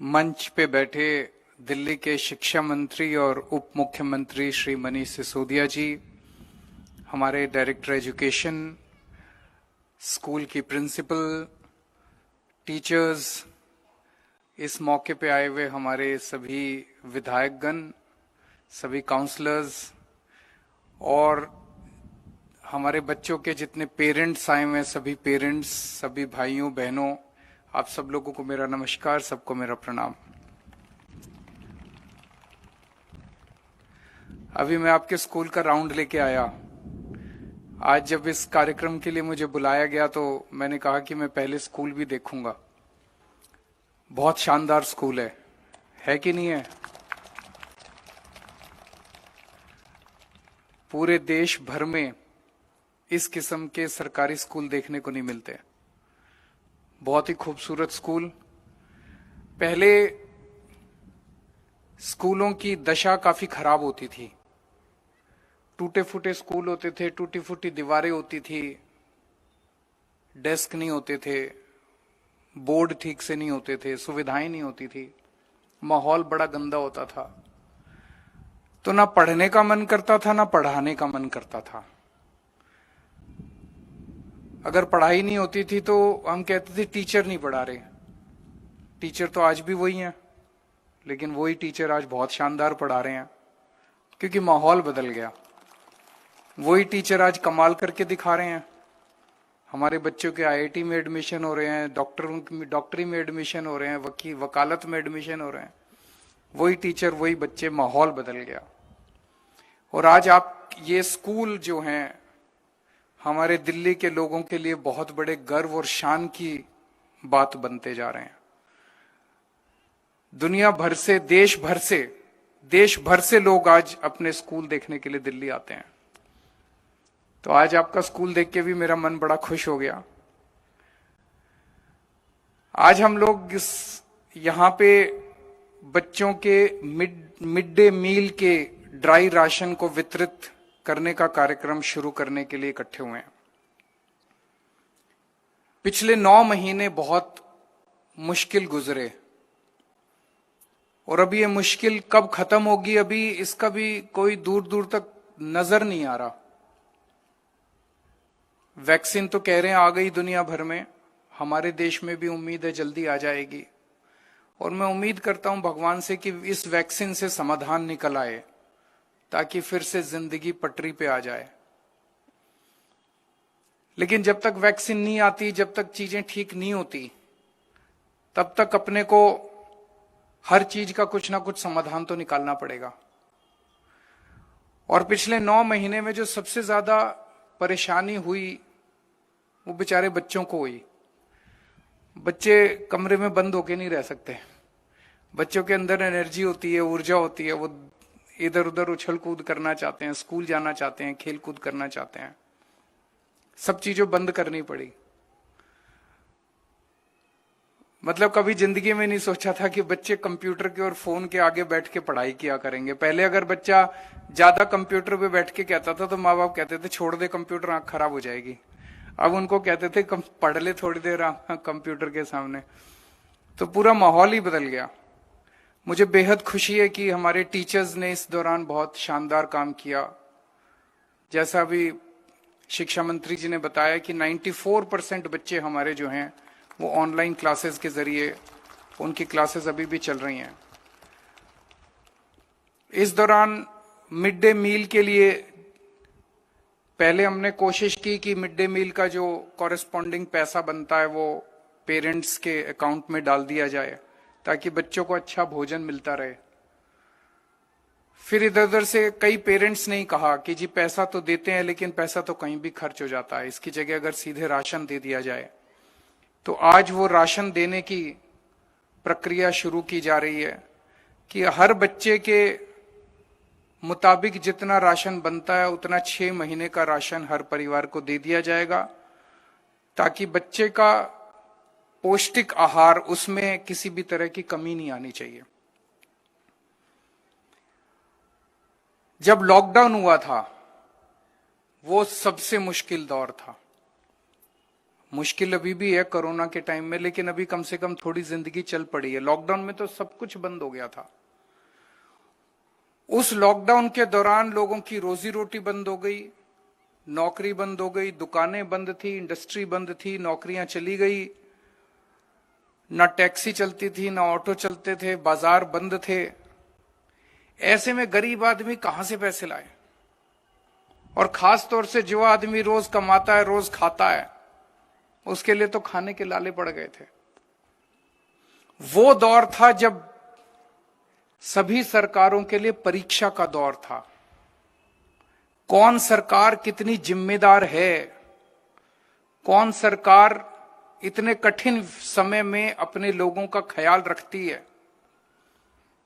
मंच पे बैठे दिल्ली के शिक्षा मंत्री और उप मुख्यमंत्री श्री मनीष सिसोदिया जी, हमारे डायरेक्टर एजुकेशन, स्कूल की प्रिंसिपल, टीचर्स, इस मौके पे आए हुए हमारे सभी विधायकगण, सभी काउंसलर्स और हमारे बच्चों के जितने पेरेंट्स आए हुए हैं, सभी पेरेंट्स, सभी भाइयों बहनों, आप सब लोगों को मेरा नमस्कार, सबको मेरा प्रणाम। अभी मैं आपके स्कूल का राउंड लेके आया। आज जब इस कार्यक्रम के लिए मुझे बुलाया गया तो मैंने कहा कि मैं पहले स्कूल भी देखूंगा। बहुत शानदार स्कूल है कि नहीं है? पूरे देश भर में इस किस्म के सरकारी स्कूल देखने को नहीं मिलते। बहुत ही खूबसूरत स्कूल। पहले स्कूलों की दशा काफी खराब होती थी। टूटे फूटे स्कूल होते थे, टूटी फूटी दीवारें होती थी, डेस्क नहीं होते थे, बोर्ड ठीक से नहीं होते थे, सुविधाएं नहीं होती थी, माहौल बड़ा गंदा होता था। तो ना पढ़ने का मन करता था, ना पढ़ाने का मन करता था। अगर पढ़ाई नहीं होती थी तो हम कहते थे टीचर नहीं पढ़ा रहे। टीचर तो आज भी वही हैं, लेकिन वही टीचर आज बहुत शानदार पढ़ा रहे हैं, क्योंकि माहौल बदल गया। वही टीचर आज कमाल करके दिखा रहे हैं। हमारे बच्चों के आईआईटी में एडमिशन हो रहे हैं, डॉक्टरी में एडमिशन हो रहे हैं, वकालत में एडमिशन हो रहे हैं। वही टीचर, वही बच्चे, माहौल बदल गया। और आज आप ये स्कूल जो हैं हमारे दिल्ली के लोगों के लिए बहुत बड़े गर्व और शान की बात बनते जा रहे हैं। दुनिया भर से, देश भर से लोग आज अपने स्कूल देखने के लिए दिल्ली आते हैं। तो आज आपका स्कूल देख के भी मेरा मन बड़ा खुश हो गया। आज हम लोग यहां पे बच्चों के मिड डे मील के ड्राई राशन को वितरित करने का कार्यक्रम शुरू करने के लिए इकट्ठे हुए हैं। पिछले 9 महीने बहुत मुश्किल गुजरे और अभी ये मुश्किल कब खत्म होगी, अभी इसका भी कोई दूर दूर तक नजर नहीं आ रहा। वैक्सीन तो कह रहे हैं आ गई दुनिया भर में, हमारे देश में भी उम्मीद है जल्दी आ जाएगी। और मैं उम्मीद करता हूं भगवान से कि इस वैक्सीन से समाधान निकल आए, ताकि फिर से जिंदगी पटरी पे आ जाए। लेकिन जब तक वैक्सीन नहीं आती, जब तक चीजें ठीक नहीं होती, तब तक अपने को हर चीज का कुछ ना कुछ समाधान तो निकालना पड़ेगा। और पिछले 9 महीने में जो सबसे ज्यादा परेशानी हुई वो बेचारे बच्चों को हुई। बच्चे कमरे में बंद होके नहीं रह सकते। बच्चों के अंदर एनर्जी होती है, ऊर्जा होती है, वो इधर उधर उछल कूद करना चाहते हैं, स्कूल जाना चाहते हैं, खेल कूद करना चाहते हैं। सब चीजें बंद करनी पड़ी। मतलब कभी जिंदगी में नहीं सोचा था कि बच्चे कंप्यूटर के और फोन के आगे बैठ के पढ़ाई किया करेंगे। पहले अगर बच्चा ज्यादा कंप्यूटर पे बैठ के कहता था तो माँ बाप कहते थे छोड़ दे कंप्यूटर, आंख खराब हो जाएगी। अब उनको कहते थे पढ़ ले थोड़ी देर कंप्यूटर के सामने। तो पूरा माहौल ही बदल गया। मुझे बेहद खुशी है कि हमारे टीचर्स ने इस दौरान बहुत शानदार काम किया। जैसा अभी शिक्षा मंत्री जी ने बताया कि 94% बच्चे हमारे जो हैं वो ऑनलाइन क्लासेस के जरिए उनकी क्लासेस अभी भी चल रही हैं। इस दौरान मिड डे मील के लिए पहले हमने कोशिश की कि मिड डे मील का जो कॉरेस्पॉन्डिंग पैसा बनता है वो पेरेंट्स के अकाउंट में डाल दिया जाए, ताकि बच्चों को अच्छा भोजन मिलता रहे। फिर इधर उधर से कई पेरेंट्स ने कहा कि जी पैसा तो देते हैं लेकिन पैसा तो कहीं भी खर्च हो जाता है, इसकी जगह अगर सीधे राशन दे दिया जाए। तो आज वो राशन देने की प्रक्रिया शुरू की जा रही है कि हर बच्चे के मुताबिक जितना राशन बनता है उतना 6 महीने का राशन हर परिवार को दे दिया जाएगा, ताकि बच्चे का पौष्टिक आहार, उसमें किसी भी तरह की कमी नहीं आनी चाहिए। जब लॉकडाउन हुआ था वो सबसे मुश्किल दौर था। मुश्किल अभी भी है कोरोना के टाइम में, लेकिन अभी कम से कम थोड़ी जिंदगी चल पड़ी है। लॉकडाउन में तो सब कुछ बंद हो गया था। उस लॉकडाउन के दौरान लोगों की रोजी रोटी बंद हो गई, नौकरी बंद हो गई, दुकानें बंद थी, इंडस्ट्री बंद थी, नौकरियां चली गई, ना टैक्सी चलती थी, ना ऑटो चलते थे, बाजार बंद थे। ऐसे में गरीब आदमी कहां से पैसे लाए? और खास तौर से जो आदमी रोज कमाता है, रोज खाता है, उसके लिए तो खाने के लाले पड़ गए थे। वो दौर था जब सभी सरकारों के लिए परीक्षा का दौर था। कौन सरकार कितनी जिम्मेदार है, कौन सरकार इतने कठिन समय में अपने लोगों का ख्याल रखती है।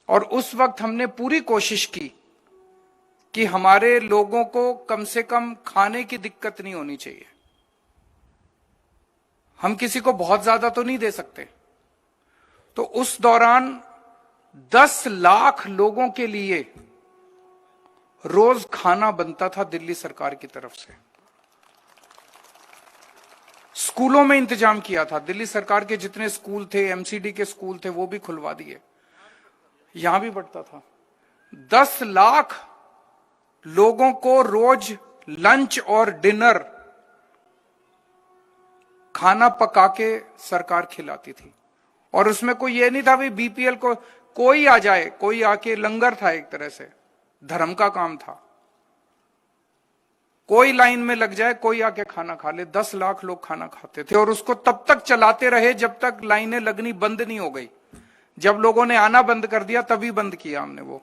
और उस वक्त हमने पूरी कोशिश की कि हमारे लोगों को कम से कम खाने की दिक्कत नहीं होनी चाहिए। हम किसी को बहुत ज्यादा तो नहीं दे सकते, तो उस दौरान 10 लाख लोगों के लिए रोज खाना बनता था दिल्ली सरकार की तरफ से। स्कूलों में इंतजाम किया था, दिल्ली सरकार के जितने स्कूल थे, एमसीडी के स्कूल थे, वो भी खुलवा दिए, यहां भी बढ़ता था। 10 लाख लोगों को रोज लंच और डिनर खाना पका के सरकार खिलाती थी। और उसमें कोई ये नहीं था भी बीपीएल को कोई आ जाए, कोई आके, लंगर था, एक तरह से धर्म का काम था। कोई लाइन में लग जाए, कोई आके खाना खा ले। 10 लाख लोग खाना खाते थे और उसको तब तक चलाते रहे जब तक लाइनें लगनी बंद नहीं हो गई। जब लोगों ने आना बंद कर दिया तभी बंद किया हमने वो।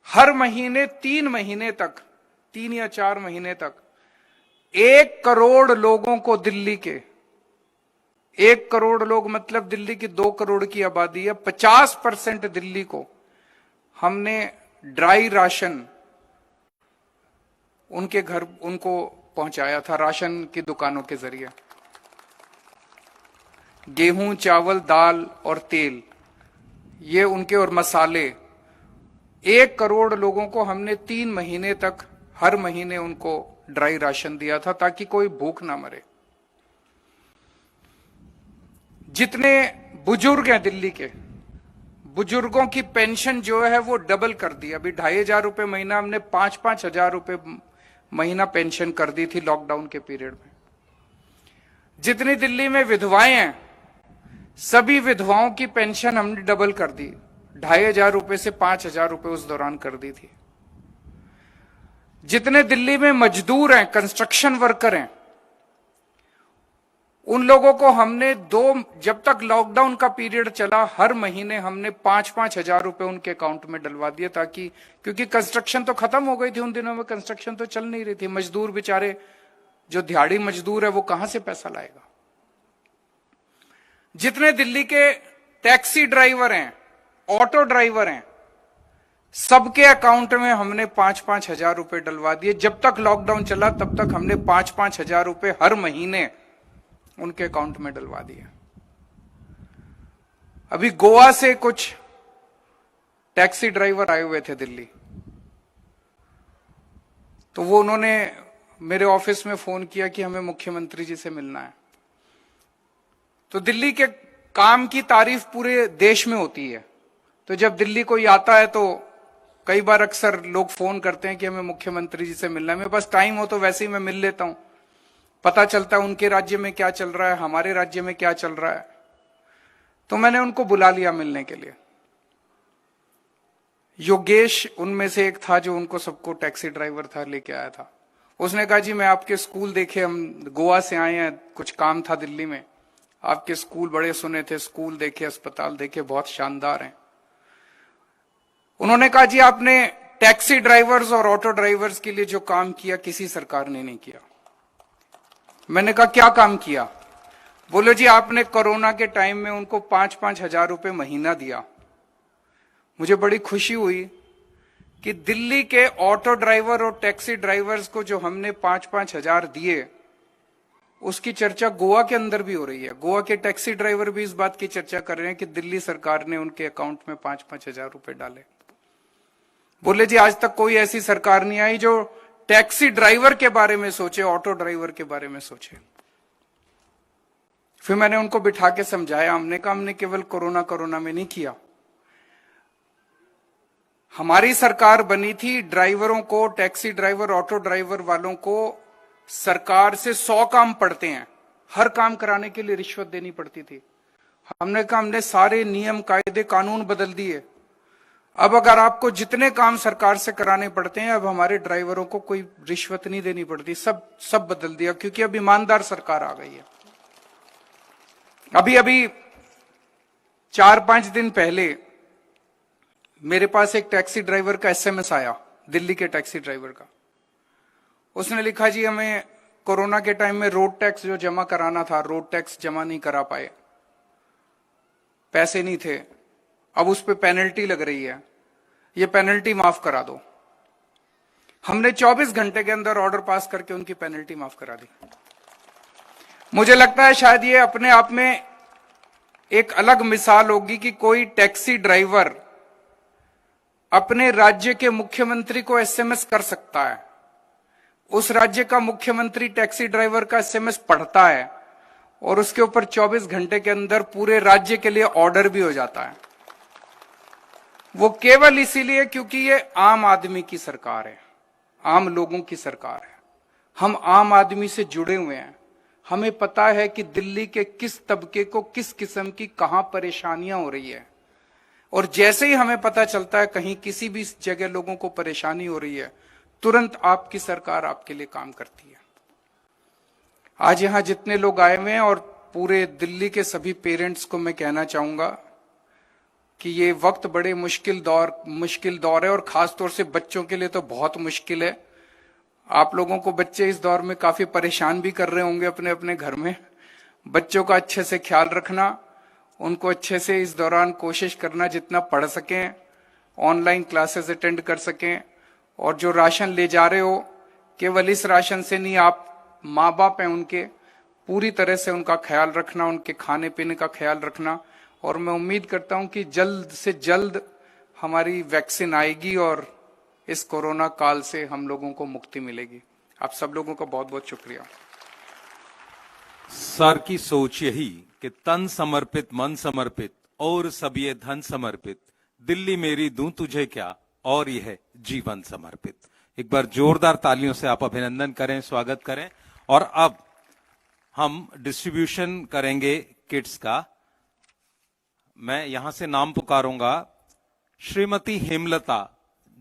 हर महीने 3 महीने तक, 3 या 4 महीने तक 1 करोड़ लोगों को, दिल्ली के 1 करोड़ लोग मतलब दिल्ली की 2 करोड़ की आबादी है, 50% दिल्ली को हमने ड्राई राशन उनके घर उनको पहुंचाया था, राशन की दुकानों के जरिए। गेहूं, चावल, दाल और तेल, ये उनके, और मसाले। 1 करोड़ लोगों को हमने 3 महीने तक हर महीने उनको ड्राई राशन दिया था ताकि कोई भूख ना मरे। जितने बुजुर्ग हैं दिल्ली के, बुजुर्गों की पेंशन जो है वो डबल कर दी। अभी 2,500 रुपए महीना, हमने 5-5 हजार रुपए महीना पेंशन कर दी थी लॉकडाउन के पीरियड में। जितनी दिल्ली में विधवाएं हैं, सभी विधवाओं की पेंशन हमने डबल कर दी, 2,500 रुपए से 5,000 रुपए उस दौरान कर दी थी। जितने दिल्ली में मजदूर हैं, कंस्ट्रक्शन वर्कर हैं, उन लोगों को हमने जब तक लॉकडाउन का पीरियड चला, हर महीने हमने 5-5 हजार रुपए उनके अकाउंट में डलवा दिए, ताकि, क्योंकि कंस्ट्रक्शन तो खत्म हो गई थी उन दिनों में, कंस्ट्रक्शन तो चल नहीं रही थी। मजदूर बेचारे, जो दिहाड़ी मजदूर है, वो कहां से पैसा लाएगा। जितने दिल्ली के टैक्सी ड्राइवर हैं, ऑटो ड्राइवर हैं, सबके अकाउंट में हमने 5-5 हजार रुपए डलवा दिए। जब तक लॉकडाउन चला तब तक हमने 5-5 हजार रुपए हर महीने उनके अकाउंट में डलवा दिया। अभी गोवा से कुछ टैक्सी ड्राइवर आए हुए थे दिल्ली, तो वो उन्होंने मेरे ऑफिस में फोन किया कि हमें मुख्यमंत्री जी से मिलना है। तो दिल्ली के काम की तारीफ पूरे देश में होती है, तो जब दिल्ली कोई आता है तो कई बार अक्सर लोग फोन करते हैं कि हमें मुख्यमंत्री जी से मिलना है। मेरे पास टाइम हो तो वैसे ही मैं मिल लेता हूं, पता चलता है उनके राज्य में क्या चल रहा है, हमारे राज्य में क्या चल रहा है। तो मैंने उनको बुला लिया मिलने के लिए। योगेश उनमें से एक था जो उनको सबको, टैक्सी ड्राइवर था, लेके आया था। उसने कहा जी मैं आपके स्कूल देखे, हम गोवा से आए हैं, कुछ काम था दिल्ली में, आपके स्कूल बड़े सुने थे, स्कूल देखे, अस्पताल देखे, बहुत शानदार हैं। उन्होंने कहा जी आपने टैक्सी ड्राइवर्स और ऑटो ड्राइवर्स के लिए जो काम किया किसी सरकार ने नहीं किया। मैंने कहा क्या काम किया? बोले जी आपने कोरोना के टाइम में उनको 5-5 हजार रुपए महीना दिया। मुझे बड़ी खुशी हुई कि दिल्ली के ऑटो ड्राइवर और टैक्सी ड्राइवर्स को जो हमने 5-5 हजार दिए, उसकी चर्चा गोवा के अंदर भी हो रही है। गोवा के टैक्सी ड्राइवर भी इस बात की चर्चा कर रहे हैं कि दिल्ली सरकार ने उनके अकाउंट में 5-5 हजार रुपए डाले। बोले जी आज तक कोई ऐसी सरकार नहीं आई जो टैक्सी ड्राइवर के बारे में सोचे, ऑटो ड्राइवर के बारे में सोचे। फिर मैंने उनको बिठा के समझाया, हमने कहा हमने केवल कोरोना कोरोना में नहीं किया, हमारी सरकार बनी थी ड्राइवरों को, टैक्सी ड्राइवर, ऑटो ड्राइवर वालों को सरकार से 100 काम पड़ते हैं, हर काम कराने के लिए रिश्वत देनी पड़ती थी। हमने कहा हमने सारे नियम कायदे कानून बदल दिए, अब अगर आपको जितने काम सरकार से कराने पड़ते हैं अब हमारे ड्राइवरों को कोई रिश्वत नहीं देनी पड़ती, सब बदल दिया, क्योंकि अब ईमानदार सरकार आ गई है। अभी 4-5 दिन पहले मेरे पास एक टैक्सी ड्राइवर का एसएमएस आया, दिल्ली के टैक्सी ड्राइवर का। उसने लिखा, जी हमें कोरोना के टाइम में रोड टैक्स जो जमा कराना था, रोड टैक्स जमा नहीं करा पाए, पैसे नहीं थे, अब उस पे पेनल्टी लग रही है, ये पेनल्टी माफ करा दो। हमने 24 घंटे के अंदर ऑर्डर पास करके उनकी पेनल्टी माफ करा दी। मुझे लगता है शायद ये अपने आप में एक अलग मिसाल होगी कि कोई टैक्सी ड्राइवर अपने राज्य के मुख्यमंत्री को एसएमएस कर सकता है, उस राज्य का मुख्यमंत्री टैक्सी ड्राइवर का एसएमएस पढ़ता है और उसके ऊपर 24 घंटे के अंदर पूरे राज्य के लिए ऑर्डर भी हो जाता है। वो केवल इसीलिए क्योंकि ये आम आदमी की सरकार है, आम लोगों की सरकार है। हम आम आदमी से जुड़े हुए हैं, हमें पता है कि दिल्ली के किस तबके को किस किस्म की कहां परेशानियां हो रही है, और जैसे ही हमें पता चलता है कहीं किसी भी जगह लोगों को परेशानी हो रही है, तुरंत आपकी सरकार आपके लिए काम करती है। आज यहां जितने लोग आए हुए हैं और पूरे दिल्ली के सभी पेरेंट्स को मैं कहना चाहूंगा कि ये वक्त बड़े मुश्किल दौर है, और खास तौर से बच्चों के लिए तो बहुत मुश्किल है। आप लोगों को बच्चे इस दौर में काफी परेशान भी कर रहे होंगे अपने अपने घर में। बच्चों का अच्छे से ख्याल रखना, उनको अच्छे से इस दौरान कोशिश करना जितना पढ़ सकें, ऑनलाइन क्लासेस अटेंड कर सकें, और जो राशन ले जा रहे हो केवल इस राशन से नहीं, आप माँ बाप हैं उनके, पूरी तरह से उनका ख्याल रखना, उनके खाने पीने का ख्याल रखना। और मैं उम्मीद करता हूं कि जल्द से जल्द हमारी वैक्सीन आएगी और इस कोरोना काल से हम लोगों को मुक्ति मिलेगी। आप सब लोगों का बहुत बहुत शुक्रिया। सर की सोच यही कि तन समर्पित मन समर्पित और सब ये धन समर्पित, दिल्ली मेरी दूं तुझे क्या, और यह जीवन समर्पित। एक बार जोरदार तालियों से आप अभिनंदन करें, स्वागत करें। और अब हम डिस्ट्रीब्यूशन करेंगे किट्स का। मैं यहां से नाम पुकारूंगा। श्रीमती हेमलता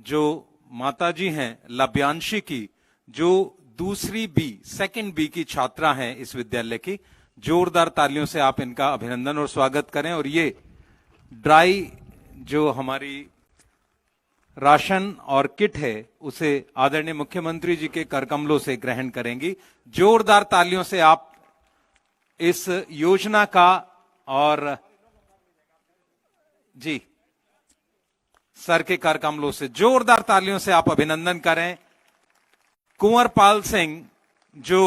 जो माताजी हैं लब्यांशी की, जो दूसरी सेकंड बी की छात्रा हैं इस विद्यालय की, जोरदार तालियों से आप इनका अभिनंदन और स्वागत करें। और ये ड्राई जो हमारी राशन और किट है उसे आदरणीय मुख्यमंत्री जी के करकमलों से ग्रहण करेंगी। जोरदार तालियों से आप इस योजना का, और जी सर के करकमलों से जोरदार तालियों से आप अभिनंदन करें। कुंवरपाल सिंह जो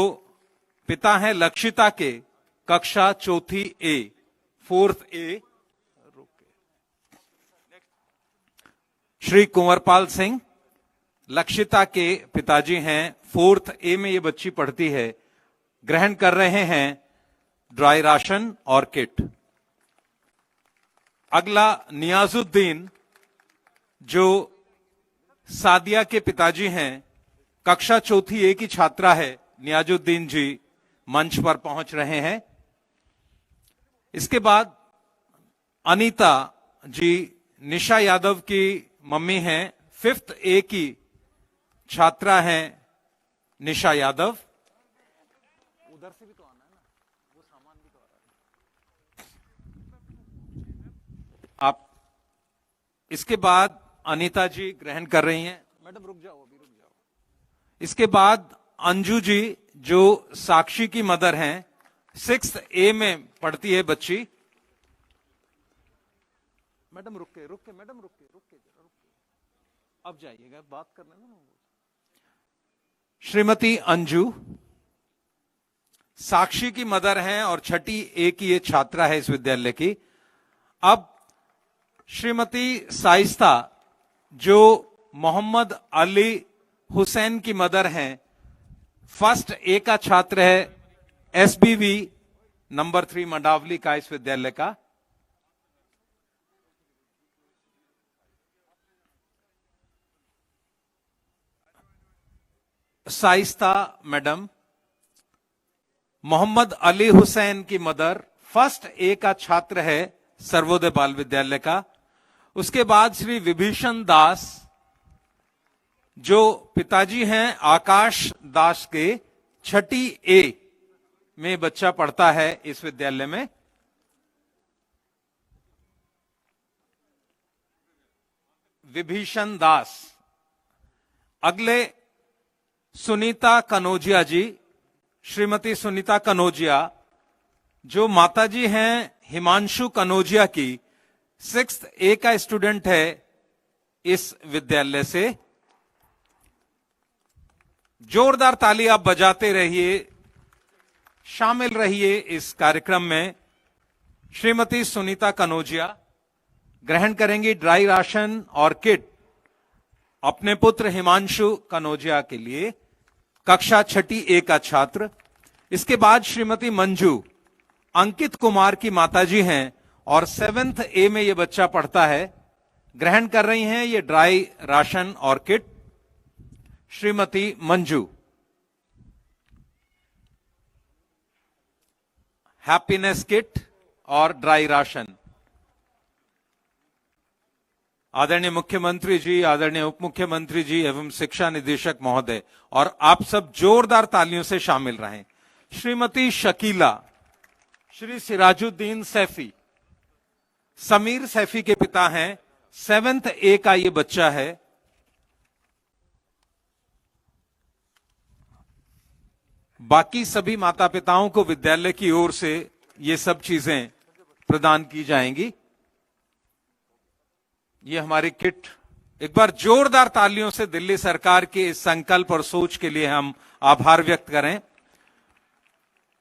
पिता हैं लक्षिता के, कक्षा 4 A, 4th A। Shri Kunwarpal Singh Lakshita के पिताजी हैं, 4th A में ये बच्ची पढ़ती है, ग्रहण कर रहे हैं ड्राई राशन और किट। अगला नियाजुद्दीन जो सादिया के पिताजी हैं, कक्षा 4 A की छात्रा है, नियाजुद्दीन जी मंच पर पहुंच रहे हैं। इसके बाद अनीता जी निशा यादव की मम्मी हैं, 5th A की छात्रा हैं निशा यादव। उधर से भी तो आना है ना, वो सामान भी तो आ रहा है। आप इसके बाद अनीता जी ग्रहण कर रही हैं। मैडम रुक जाओ, अभी रुक जाओ। इसके बाद अंजू जी जो साक्षी की मदर हैं, 6th A में पढ़ती है बच्ची। मैडम रुक के मैडम रुक के अब जाइएगा, बात कर लेना ना। श्रीमती अंजू साक्षी की मदर हैं और 6ठी A की ये छात्रा है इस विद्यालय की। अब श्रीमती साइस्ता जो मोहम्मद अली हुसैन की मदर हैं, 1st A का छात्र है, SBV नंबर 3 मंडावली का इस विद्यालय का। साइस्ता मैडम। मोहम्मद अली हुसैन की मदर, फर्स्ट ए का छात्र है सर्वोदय बाल विद्यालय का। उसके बाद श्री विभीषण दास, जो पिताजी हैं आकाश दास के, छठी ए में बच्चा पढ़ता है इस विद्यालय में। विभीषण दास। अगले सुनीता कनौजिया जी, श्रीमती सुनीता कनौजिया, जो माताजी हैं हिमांशु कनौजिया की, 6th ए का स्टूडेंट है इस विद्यालय से। जोरदार ताली आप बजाते रहिए, शामिल रहिए इस कार्यक्रम में। श्रीमती सुनीता कनौजिया ग्रहण करेंगी ड्राई राशन और किट अपने पुत्र हिमांशु कनौजिया के लिए, कक्षा छठी ए का छात्र। इसके बाद श्रीमती मंजू अंकित कुमार की माताजी हैं और 7th ए में यह बच्चा पढ़ता है, ग्रहण कर रही हैं ये ड्राई राशन और kit Shrimati Manju. Happiness kit और ड्राई राशन। आदरणीय मुख्यमंत्री जी, आदरणीय उप मुख्यमंत्री जी एवं शिक्षा निदेशक महोदय, और आप सब जोरदार तालियों से शामिल रहें। श्रीमती शकीला, श्री सिराजुद्दीन सैफी, समीर सैफी के पिता हैं, 7th ए का ये बच्चा है। बाकी सभी माता पिताओं को विद्यालय की ओर से ये सब चीजें प्रदान की जाएंगी। ये हमारी किट। एक बार जोरदार तालियों से दिल्ली सरकार के इस संकल्प और सोच के लिए हम आभार व्यक्त करें।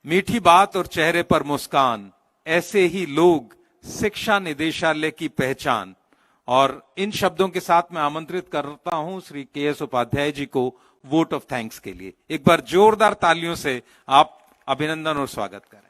मीठी बात और चेहरे पर मुस्कान, ऐसे ही लोग शिक्षा निदेशालय की पहचान। और इन शब्दों के साथ मैं आमंत्रित करता हूं श्री के.एस. उपाध्याय जी को वोट ऑफ थैंक्स के लिए। एक बार जोरदार तालियों से आप अभिनंदन और स्वागत करें।